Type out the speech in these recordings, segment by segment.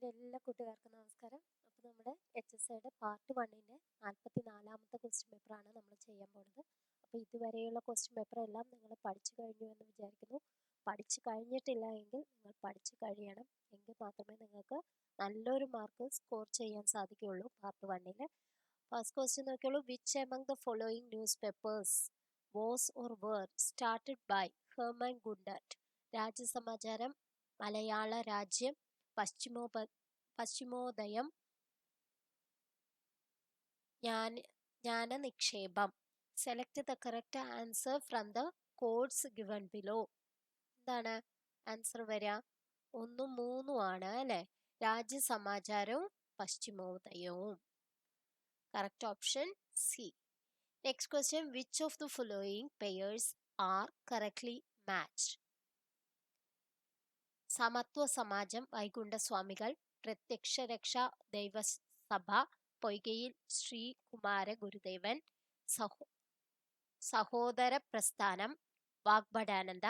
എൻ്റെ എല്ലാ കൂട്ടുകാർക്കും നമസ്കാരം. അപ്പോൾ നമ്മുടെ HSIയുടെ പാർട്ട് 1ൻ്റെ 44ാമത്തെ ക്വസ്റ്റ്യൻ പേപ്പറാണ് നമ്മൾ ചെയ്യാൻ പോകുന്നത്. അപ്പോൾ ഇതുവരെയുള്ള ക്വസ്റ്റ്യൻ പേപ്പർ എല്ലാം നിങ്ങൾ പഠിച്ചു കഴിഞ്ഞു എന്ന് വിചാരിക്കുന്നു. പഠിച്ചു കഴിഞ്ഞിട്ടില്ല എങ്കിൽ നിങ്ങൾ പഠിച്ചു കഴിയണം. എങ്കിൽ മാത്രമേ നിങ്ങൾക്ക് നല്ലൊരു മാർക്ക് സ്കോർ ചെയ്യാൻ സാധിക്കുകയുള്ളൂ പാർട്ട് 1ൽ. ഫസ്റ്റ് ക്വസ്റ്റ്യൻ നോക്കിയോളൂ. Which among the following newspapers was or were started by Hermann Gundert? Rajyasamacharam, Malayala Rajyam, Paschimodayam, Jnananikshepam. Select the correct answer from the codes given below. എന്താണ് ആൻസർ വരിക? 1, 3 ആണ് അല്ലെ? രാജ്യസമാചാരവും പശ്ചിമോദയവും. Correct option C. Next question. Which of the following pairs are correctly matched? Samathwa Samajam, വൈകുണ്ഠസ്വാമികൾ, പ്രത്യക്ഷ രക്ഷ ദൈവസഭ, പൊയ്കയിൽ ശ്രീകുമാര ഗുരുദേവൻ, സഹോദര പ്രസ്ഥാനം, വാഗ്ഭടാനന്ദ,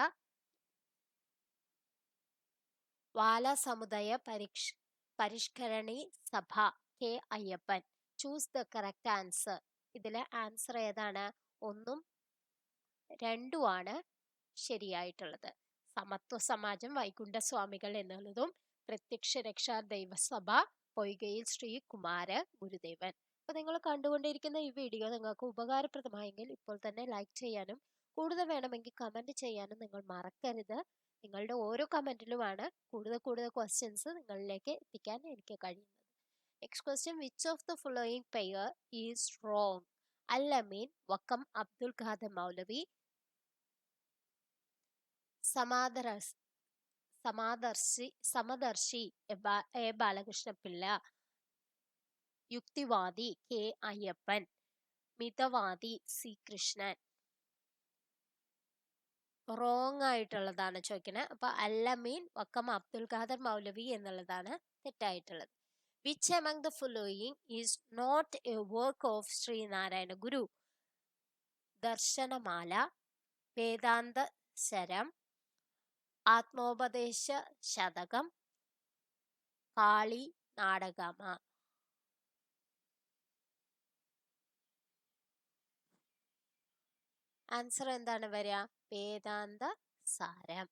വാല സമുദായ പരിഷ്കരണി സഭ, K Ayyappan. Choose the correct answer. ഇതിലെ ആൻസർ ഏതാണ്? 1ഉം 2ഉം ആണ് ശരിയായിട്ടുള്ളത്. സമത്വ സമാജം, വൈകുണ്ഠസ്വാമികൾ എന്നുള്ളതും പ്രത്യക്ഷ രക്ഷാ ദൈവസഭ, പൊയ്കയിൽ ശ്രീകുമാര ഗുരുദേവൻ. അപ്പൊ നിങ്ങൾ കണ്ടുകൊണ്ടിരിക്കുന്ന ഈ വീഡിയോ നിങ്ങൾക്ക് ഉപകാരപ്രദമായെങ്കിൽ ഇപ്പോൾ തന്നെ ലൈക്ക് ചെയ്യാനും കൂടുതൽ വേണമെങ്കിൽ കമന്റ് ചെയ്യാനും നിങ്ങൾ മറക്കരുത്. നിങ്ങളുടെ ഓരോ കമന്റിലുമാണ് കൂടുതൽ ക്വസ്റ്റ്യൻസ് നിങ്ങളിലേക്ക് എത്തിക്കാൻ എനിക്ക് കഴിയുന്നത്. Next question. Which of the following pair is wrong? Al Ameen, Vakkom Abdul Khader Moulavi, Samadarshi A Balakrishna Pillai, Yukthivadi K Ayyappan, Mithavadi C Krishnan. Wrong ആയിട്ടുള്ളതാണ് ചോദിക്കുന്നത്. അപ്പൊ അൽ-അമീൻ, വക്കം അബ്ദുൽ ഖാദർ മൗലവി എന്നുള്ളതാണ് തെറ്റായിട്ടുള്ളത്. Which among the following is not a work of Sree Narayana Guru? Darshanamala, Vedanta Saram, Atmopadesha Satakam, Kali നാടകമ. Answer എന്താണ് വരിക? വേദാന്ത സാരം.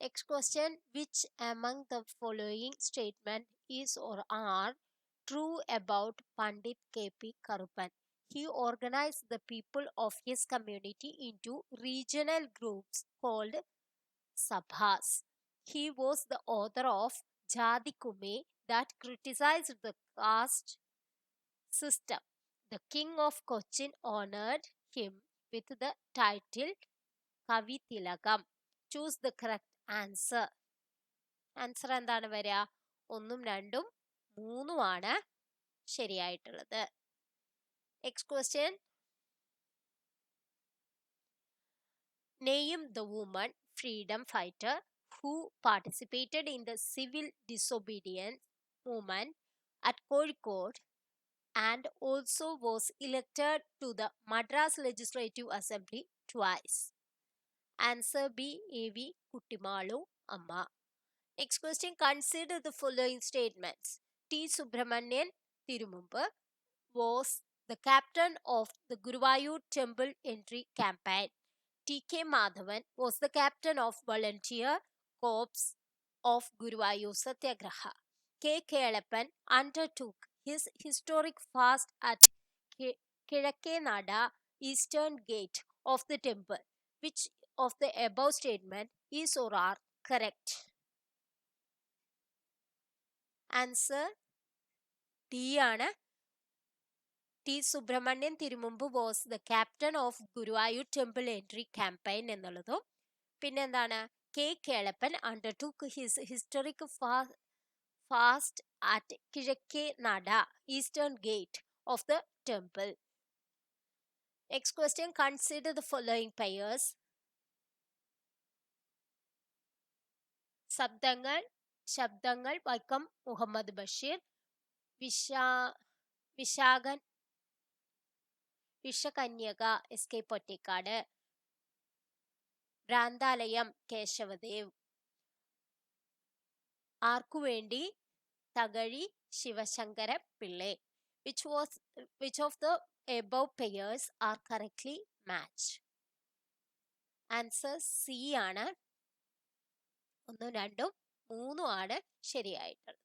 Next question. Which among the following statement is or are true about Pandit KP Karupan? He organized the people of his community into regional groups called Sabhas. He was the author of Jadikume that criticized the caste system. The king of Cochin honored him with the title Kavitilagam. Choose the correct answer. Answer എന്താണ് വരിക? 1ഉം 2ഉം 3ഉം ആണ് ശരിയായിട്ടുള്ളത്. Next question. Name the woman freedom fighter who participated in the civil disobedience movement at Kozhikode and also was elected to the Madras Legislative Assembly twice. Answer B. A.V. Kuttimalu Amma. Next question. Consider the following statements. T. Subramanian Tirumumbu was the captain of the Guruvayur Temple Entry Campaign. T.K. Madhavan was the captain of Volunteer Corps of Guruvayur Satyagraha. K. Kelappan undertook his historic fast at Kizhakkenada Eastern Gate of the temple. Which of the above statement is or are correct? Answer D ആണ്. T. Subramanian Tirumumbu was the captain of Guruvayur Temple Entry Campaign എന്നുള്ളതും പിന്നെ എന്താണ്? K. Kelappan undertook his historic fast at Kizhakkenada Eastern Gate of the temple. Next question. Consider the following pairs. Shabdangal Vaikom Muhammad Basheer, Vishakanyaka SK Pottekkatt, Bhranthalayam Kesavadev. Arkuvendi? Tagari Shivashankara Pillai. Which of the above pairs are correctly matched? Answer C ആണ്. 1, 2, 3 ആണ് ശരിയായിട്ടുള്ളത്.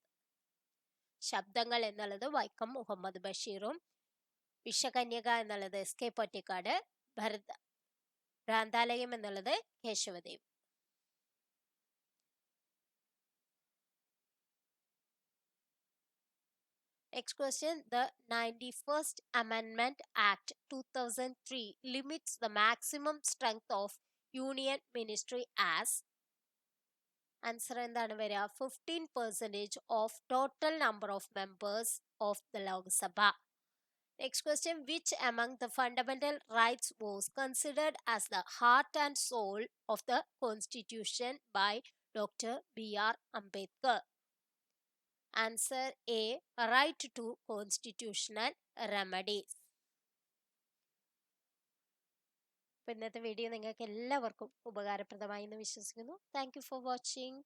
ശബ്ദങ്ങൾ എന്നുള്ളത് വൈക്കം മുഹമ്മദ് ബഷീറും, വിഷകന്യക എന്നുള്ളത് S K Pottekkatt, ഭ്രാന്താലയം എന്നുള്ളത് Kesavadev. Next question. The 91st Amendment Act 2003 limits the maximum strength of Union Ministry as. Answer എന്താണ് വരിക? 15% of total number of members of the Lok Sabha. Next question. Which among the fundamental rights was considered as the heart and soul of the Constitution by Dr. B.R. Ambedkar? Answer A. Right to constitutional remedies. ഇന്നത്തെ video നിങ്ങൾക്ക് എല്ലാവർക്കും ഉപകാരപ്രദമായി എന്ന് വിശ്വസിക്കുന്നു. Thank you for watching.